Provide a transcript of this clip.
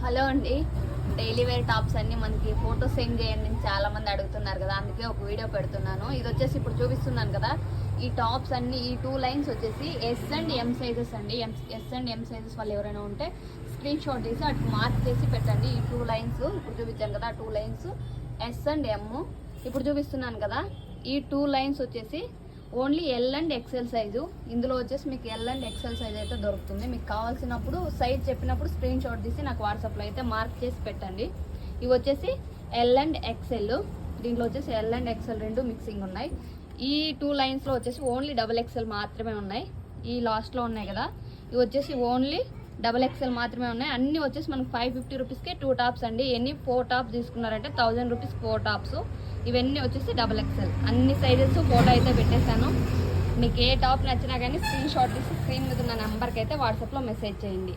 Hello అండి, daily wear tops అన్ని మనకి ఫోటో సెండ్ చేయండి అని చాలా మంది అడుగుతున్నారు కదా, అందుకే ఒక వీడియో పెడుతున్నాను. ఇది వచ్చేసి ఇప్పుడు చూపిస్తున్నాను కదా, ఈ టాప్స్ అన్ని ఈ 2 లైన్స్ వచ్చేసి ఎస్ అండ్ ఎం సైజెస్ అండి. ఎస్ అండ్ ఎం సైజెస్ వాళ్ళు ఎవరైనా ఉంటే స్క్రీన్ షాట్ తీసి అటు మార్క్ చేసి పెట్టండి. ఈ 2 లైన్స్ ఇప్పుడు చూపించాను కదా, 2 లైన్స్ ఎస్ అండ్ ఎం. ఇప్పుడు చూపిస్తున్నాను కదా, ఈ 2 లైన్స్ వచ్చేసి only L and XL size. ఇందులో వచ్చేసి మీకు ఎల్ అండ్ ఎక్సెల్ సైజ్ అయితే దొరుకుతుంది. మీకు కావాల్సినప్పుడు సైజ్ చెప్పినప్పుడు స్క్రీన్ షాట్ తీసి నాకు వాట్సాప్లో అయితే మార్క్ చేసి పెట్టండి. ఇవి వచ్చేసి ఎల్ అండ్ ఎక్సెల్. దీంట్లో వచ్చేసి ఎల్ అండ్ ఎక్సెల్ రెండు మిక్సింగ్ ఉన్నాయి. ఈ 2 లైన్స్లో వచ్చేసి ఓన్లీ డబుల్ ఎక్సెల్ మాత్రమే ఉన్నాయి. ఈ లాస్ట్లో ఉన్నాయి కదా, ఇవి వచ్చేసి ఓన్లీ డబుల్ ఎక్సెల్ మాత్రమే ఉన్నాయి. అన్నీ వచ్చేసి మనకు 550 రూపీస్కే 2 టాప్స్ అండి. ఎన్ని 4 టాప్స్ తీసుకున్నారంటే 1000 రూపీస్ 4 టాప్స్. ఇవన్నీ వచ్చేసి డబుల్ ఎక్సెల్. అన్ని సైజెస్ ఫోటో అయితే పెట్టేశాను. మీకు ఏ టాప్ నచ్చినా కానీ స్క్రీన్ షాట్ తీసి స్క్రీన్ మీద ఉన్న నెంబర్కి అయితే వాట్సాప్లో మెసేజ్ చేయండి.